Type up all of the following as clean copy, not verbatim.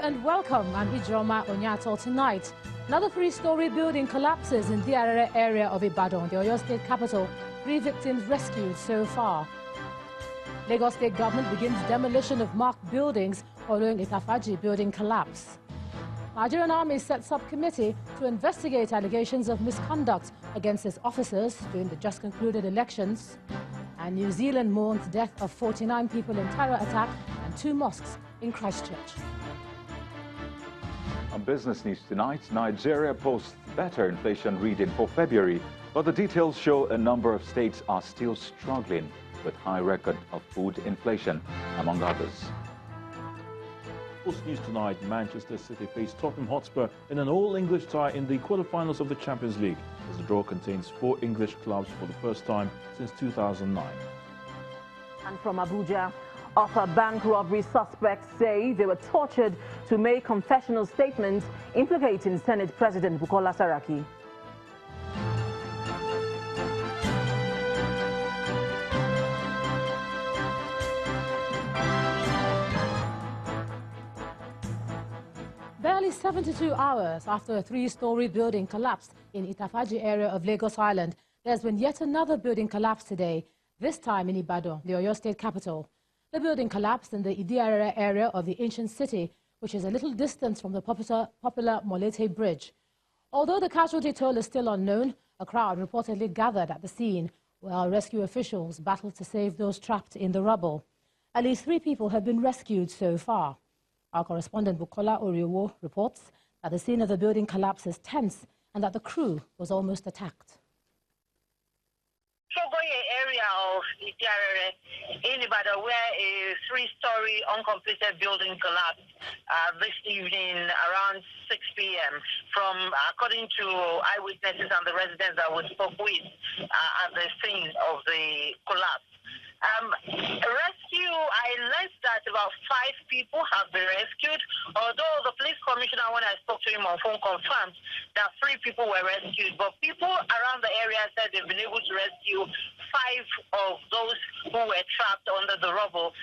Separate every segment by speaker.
Speaker 1: and welcome. I'm Ijoma Onyato. Tonight, another three-story building collapses in the area of Ibadan, the Oyo State capital. 3 victims rescued so far. Lagos State government begins demolition of marked buildings following Itafaji building collapse. Nigerian Army sets up committee to investigate allegations of misconduct against its officers during the just concluded elections. And New Zealand mourns the death of 49 people in terror attack and 2 mosques in Christchurch.
Speaker 2: On business news tonight, Nigeria posts better inflation reading for February, but the details show a number of states are still struggling with high record of food inflation, among others.
Speaker 3: Sports news tonight, Manchester City face Tottenham Hotspur in an all-English tie in the quarter-finals of the Champions League, as the draw contains 4 English clubs for the first time since 2009.
Speaker 4: And from Abuja, Offa bank robbery suspects say they were tortured to make confessional statements implicating Senate President Bukola Saraki.
Speaker 1: Barely 72 hours after a 3-story building collapsed in Itafaji area of Lagos Island, there's been yet another building collapse today, this time in Ibadan, the Oyo State capital. The building collapsed in the Idiara area of the ancient city, which is a little distance from the popular Molete Bridge. Although the casualty toll is still unknown, a crowd reportedly gathered at the scene, while rescue officials battled to save those trapped in the rubble. At least 3 people have been rescued so far. Our correspondent Bukola Oriowo reports that the scene of the building collapse is tense and that the crew was almost attacked.
Speaker 5: Shogoye area of Idiarere in Ibadan, where a 3-story uncompleted building collapsed this evening around 6 p.m. According to eyewitnesses and the residents that we spoke with at the scene of the collapse. Rescue, I learned that about 5 people have been rescued, although the police commissioner, when I spoke to him on phone, confirmed that 3 people were rescued. But people around the area said they've been able to rescue 5 of those who were trapped under the rubble.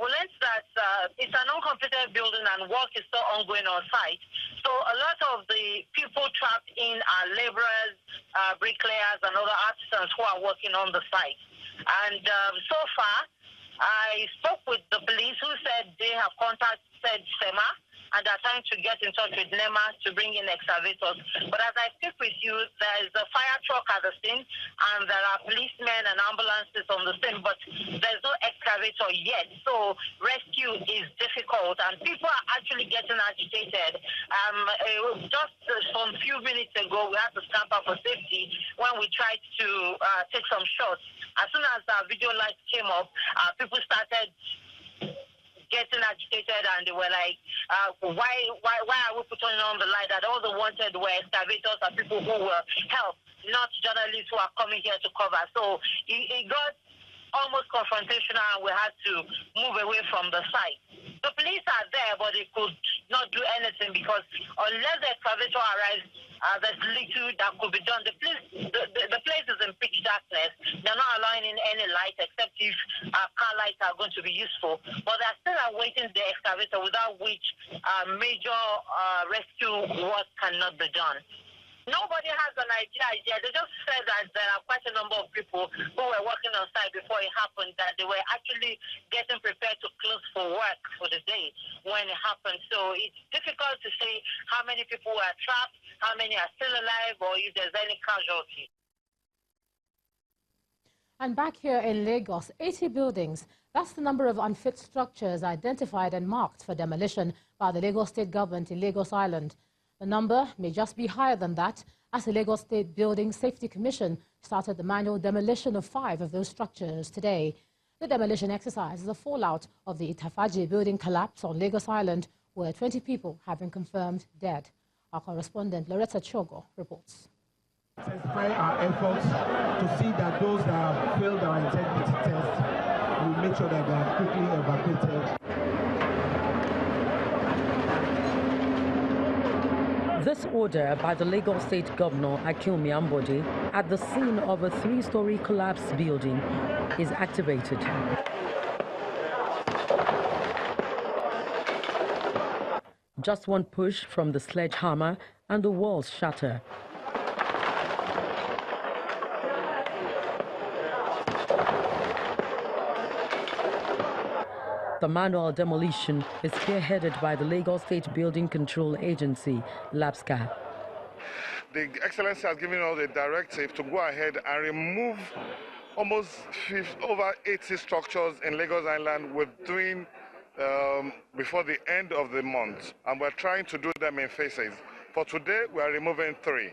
Speaker 5: We learned that it's an uncompleted building and work is still ongoing on site. So a lot of the people trapped in are laborers, bricklayers, and other artisans who are working on the site. And so far, I spoke with the police who said they have contacted SEMA and are trying to get in touch with NEMA to bring in excavators. But as I speak with you, there is a fire truck at the scene and there are policemen and ambulances on the scene, but there's no excavator yet. So rescue is difficult and people are actually getting agitated. Just some few minutes ago, we had to scamper for safety when we tried to take some shots. As soon as our video lights came up, people started getting agitated and they were like, why are we putting on the light? That all they wanted were excavators and people who will help, not journalists who are coming here to cover. So it got almost confrontational and we had to move away from the site. The police are there, but they could not do anything because unless the excavator arrives, there's little that could be done. The place is in pitch darkness. They're not allowing in any light except if car lights are going to be useful. But they're still awaiting the excavator, without which major rescue work cannot be done. Nobody has an idea yet. They just said that there are quite a number of people who were working on site before it happened, that they were actually getting prepared to close for work for the day when it happened. So it's difficult to say how many people were trapped, how many are still alive, or if there's any casualty.
Speaker 1: And back here in Lagos, 80 buildings, that's the number of unfit structures identified and marked for demolition by the Lagos State government in Lagos Island. The number may just be higher than that, as the Lagos State Building Safety Commission started the manual demolition of 5 of those structures today. The demolition exercise is a fallout of the Itafaji building collapse on Lagos Island, where 20 people have been confirmed dead. Our correspondent Loretta Chogo reports.
Speaker 6: Intensify our efforts to see that those that have failed our integrity test, we make sure that they are quickly evacuated.
Speaker 7: This order by the Lagos State Governor Akinwumi Ambode at the scene of a 3-story collapsed building is activated. Just one push from the sledgehammer and the walls shatter. The manual demolition is spearheaded by the Lagos State Building Control Agency, LABSCA.
Speaker 8: The Excellency has given us a directive to go ahead and remove almost over 80 structures in Lagos Island within before the end of the month, and we're trying to do them in phases. For today, we are removing 3.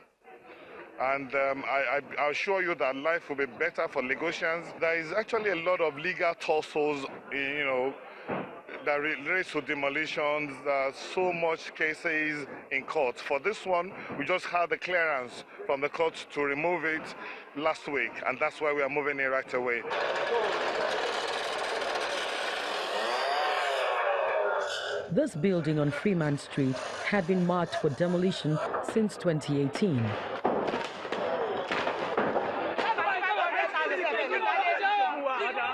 Speaker 8: And I assure you that life will be better for Lagosians. There is actually a lot of legal tussles, that relates to demolitions. There are so much cases in court. For this one, we just had the clearance from the court to remove it last week, and that's why we are moving it right away.
Speaker 7: This building on Freeman Street had been marked for demolition since 2018.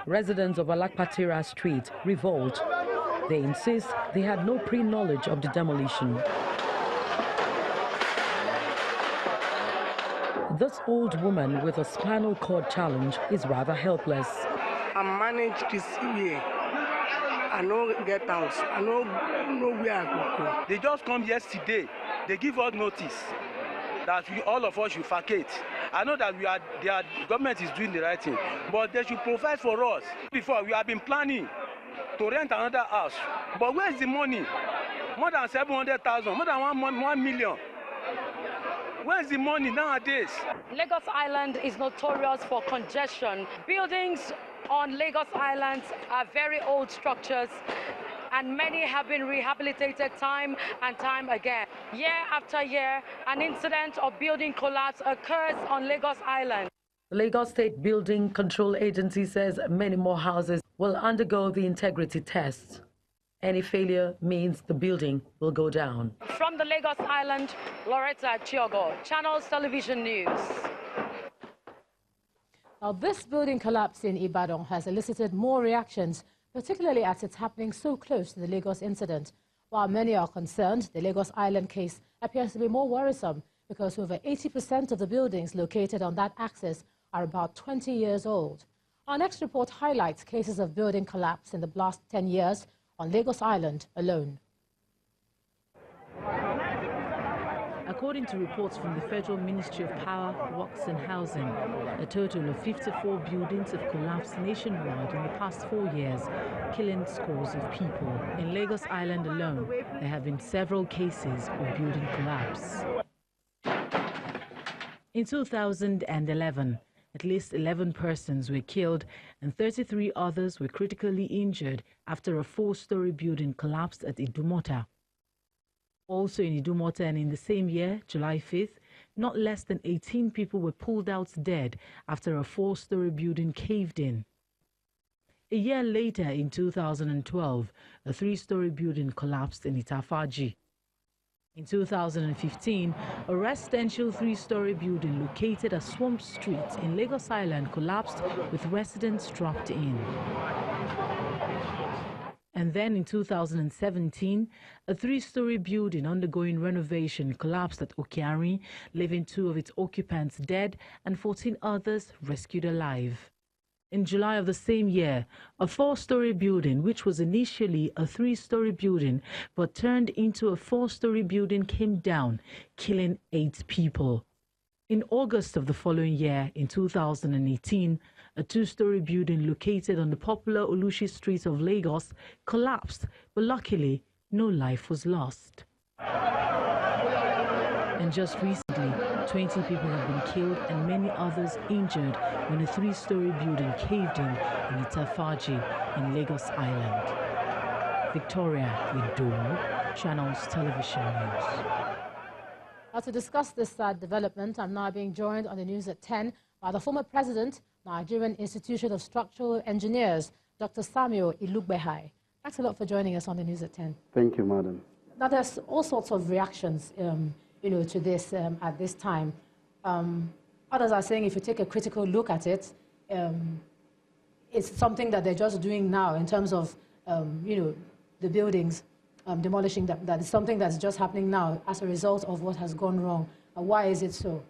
Speaker 7: Residents of Alakpatira Street revolt. They insist they had no pre-knowledge of the demolition. This old woman with a spinal cord challenge is rather helpless.
Speaker 9: I managed this year. I know get house. I know where I go.
Speaker 10: They just come yesterday. They give us notice that all of us should vacate. I know that their government is doing the right thing, but they should provide for us. Before, we have been planning to rent another house, but where is the money? More than 700,000, more than 1 million. Where is the money nowadays?
Speaker 11: Lagos Island is notorious for congestion. Buildings on Lagos Island are very old structures, and many have been rehabilitated time and time again. Year after year, an incident of building collapse occurs on Lagos Island.
Speaker 7: The Lagos State Building Control Agency says many more houses will undergo the integrity tests. Any failure means the building will go down.
Speaker 11: From the Lagos Island, Loretta Chiogo, Channels Television News.
Speaker 1: Now, this building collapse in Ibadan has elicited more reactions, particularly as it's happening so close to the Lagos incident. While many are concerned, the Lagos Island case appears to be more worrisome because over 80% of the buildings located on that axis are about 20 years old. Our next report highlights cases of building collapse in the last 10 years on Lagos Island alone.
Speaker 12: According to reports from the Federal Ministry of Power, Works and Housing, a total of 54 buildings have collapsed nationwide in the past 4 years, killing scores of people. In Lagos Island alone, there have been several cases of building collapse. In 2011, at least 11 persons were killed and 33 others were critically injured after a 4-story building collapsed at Idumota. Also in Idumota and in the same year, July 5th, not less than 18 people were pulled out dead after a 4-story building caved in. A year later, in 2012, a 3-story building collapsed in Itafaji. In 2015, a residential 3-story building located at Swamp Street in Lagos Island collapsed with residents trapped in. And then in 2017, a 3-story building undergoing renovation collapsed at Okiari, leaving 2 of its occupants dead and 14 others rescued alive. In July of the same year, a 4-story building, which was initially a 3-story building but turned into a 4-story building, came down, killing 8 people. In August of the following year, in 2018, a 2-story building located on the popular Olushi Street of Lagos collapsed, but luckily, no life was lost. And just recently, 20 people have been killed and many others injured when a 3-story building caved in Itafaji in Lagos Island. Victoria Idowu, Channels Television News.
Speaker 1: Now, to discuss this development, I'm now being joined on the news at 10 by the former president, Nigerian Institute of Structural Engineers, Dr. Samuel Ilugbehai. Thanks a lot for joining us on the news at 10.
Speaker 13: Thank you, madam.
Speaker 1: Now, there's all sorts of reactions, to this at this time. Others are saying if you take a critical look at it, it's something that they're just doing now in terms of, the buildings. demolishing them, that is something that's just happening now as a result of what has gone wrong. Why is it so?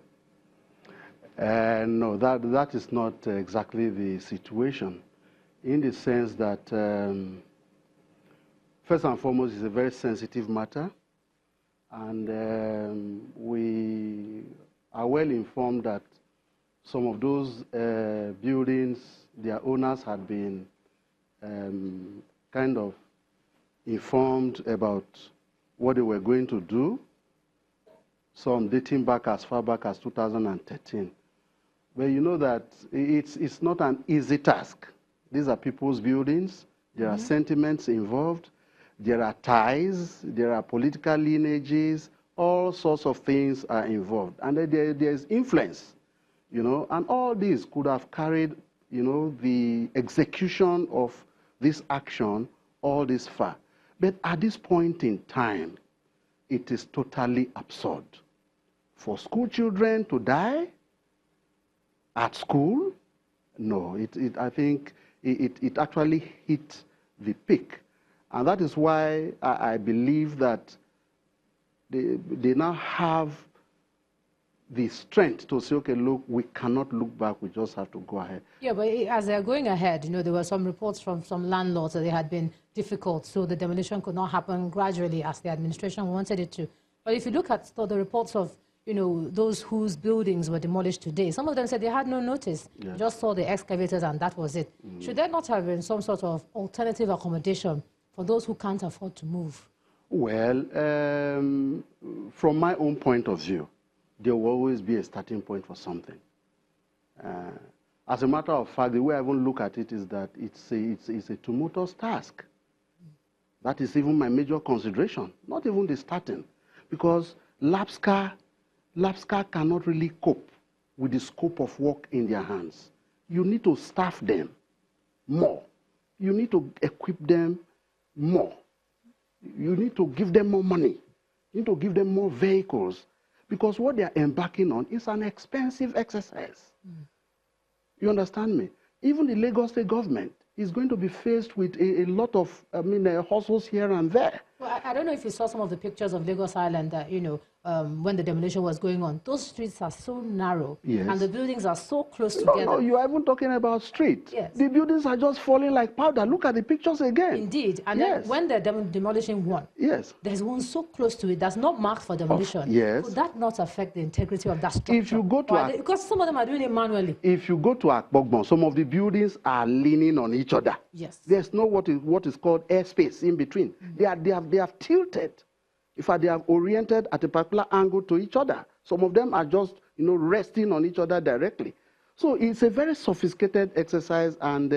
Speaker 13: No, that is not exactly the situation, in the sense that, first and foremost, it's a very sensitive matter, and we are well informed that some of those buildings, their owners had been kind of informed about what they were going to do, some dating back as far back as 2013. But you know that it's not an easy task. These are people's buildings. There are sentiments involved. There are ties. There are political lineages. All sorts of things are involved. And there's influence, you know, and all these could have carried, you know, the execution of this action all this far. But at this point in time, it is totally absurd for school children to die at school. No, I think it actually hit the peak. And that is why I believe that they now have the strength to say, okay, look, we cannot look back, we just have to go ahead.
Speaker 1: Yeah, but as they're going ahead, you know, there were some reports from some landlords that they had been difficult, so the demolition could not happen gradually as the administration wanted it to. But if you look at the reports of, you know, those whose buildings were demolished today, some of them said they had no notice, just saw the excavators and that was it. Should there not have been some sort of alternative accommodation for those who can't afford to move?
Speaker 13: Well, from my own point of view, there will always be a starting point for something. As a matter of fact, the way I even look at it is that it's a tumultuous task. That is even my major consideration, not even the starting, because LAPSCA cannot really cope with the scope of work in their hands. You need to staff them more. You need to equip them more. You need to give them more money. You need to give them more vehicles, because what they are embarking on is an expensive exercise. You understand me? Even the Lagos State government is going to be faced with a lot of, hustles here and there.
Speaker 1: Well, I don't know if you saw some of the pictures of Lagos Island that, you know, when the demolition was going on. Those streets are so narrow, and the buildings are so close together.
Speaker 13: No, you are even talking about street.
Speaker 1: Yes.
Speaker 13: The buildings are just falling like powder. Look at the pictures again.
Speaker 1: Indeed. And then when they're demolishing one, there's one so close to it that's not marked for demolition. Could that not affect the integrity of that structure?
Speaker 13: If you go to
Speaker 1: because some of them are doing it manually.
Speaker 13: If you go to Akpogbon, some of the buildings are leaning on each other.
Speaker 1: Yes.
Speaker 13: There's no what is called airspace in between. They have tilted. In fact, they have oriented at a particular angle to each other. Some of them are just, you know, resting on each other directly. So it's a very sophisticated exercise, and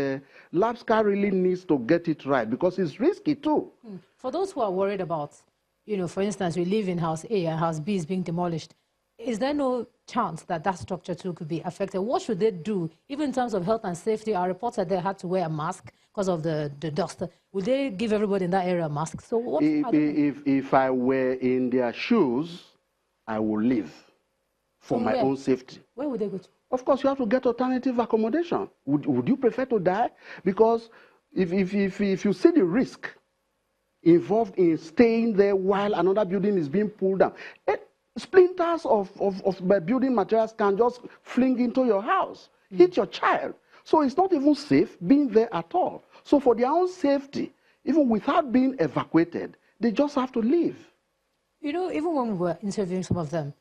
Speaker 13: LAPSCA really needs to get it right, because it's risky too.
Speaker 1: For those who are worried about, you know, for instance, we live in House A and House B is being demolished, is there no chance that that structure too could be affected? What should they do, even in terms of health and safety? Our reports said they had to wear a mask because of the dust. Would they give everybody in that area a mask? So what
Speaker 13: if I were in their shoes, I would leave for my own safety.
Speaker 1: Where would they go to?
Speaker 13: Of course, you have to get alternative accommodation. Would you prefer to die? Because if you see the risk involved in staying there while another building is being pulled down, splinters of building materials can just fling into your house, hit your child. So it's not even safe being there at all. So for their own safety, even without being evacuated, they just have to leave.
Speaker 1: You know, even when we were interviewing some of them,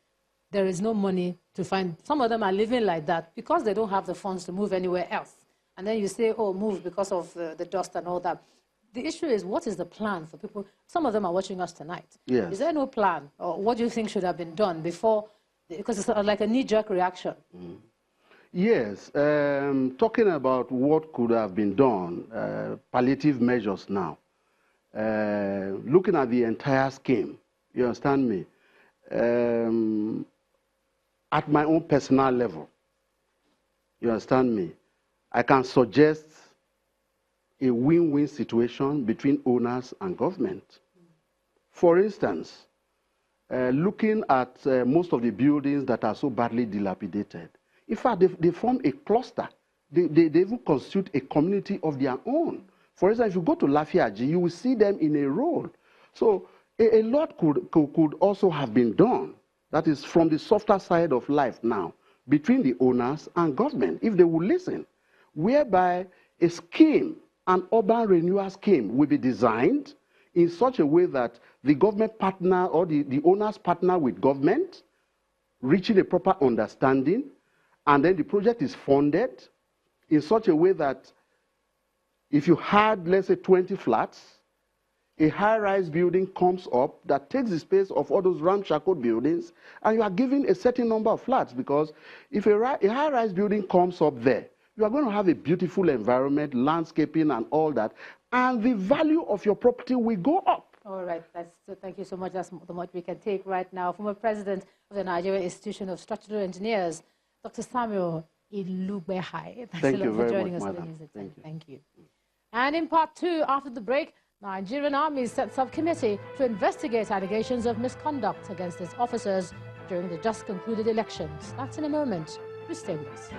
Speaker 1: there is no money to find. Some of them are living like that because they don't have the funds to move anywhere else. And then you say, oh, move because of the dust and all that. The issue is, what is the plan for people? Some of them are watching us tonight.
Speaker 13: Yes.
Speaker 1: Is there no plan? Or what do you think should have been done before? Because it's like a knee-jerk reaction.
Speaker 13: Yes. Talking about what could have been done, palliative measures now, looking at the entire scheme, you understand me? At my own personal level, you understand me? I can suggest a win-win situation between owners and government. For instance, looking at most of the buildings that are so badly dilapidated, in fact, they form a cluster. They even constitute a community of their own. For instance, if you go to Lafiaji, you will see them in a row. So a lot could also have been done. That is from the softer side of life now, between the owners and government, if they would listen, whereby a scheme, an urban renewal scheme, will be designed in such a way that the government partner or the owners partner with government, reaching a proper understanding, and then the project is funded in such a way that if you had, let's say, 20 flats, a high-rise building comes up that takes the space of all those ramshackle buildings, and you are given a certain number of flats, because if a high-rise building comes up there, you are going to have a beautiful environment, landscaping and all that, and the value of your property will go up.
Speaker 1: All right, thank you so much. That's the much we can take right now. Former president of the Nigerian Institution of Structural Engineers, Dr. Samuel Ilugbehai.
Speaker 13: Thank you very
Speaker 1: joining
Speaker 13: much,
Speaker 1: us.
Speaker 13: madam.
Speaker 1: Thank you. And in part two, after the break, Nigerian Army sets up committee to investigate allegations of misconduct against its officers during the just concluded elections. That's in a moment. Please stay with us.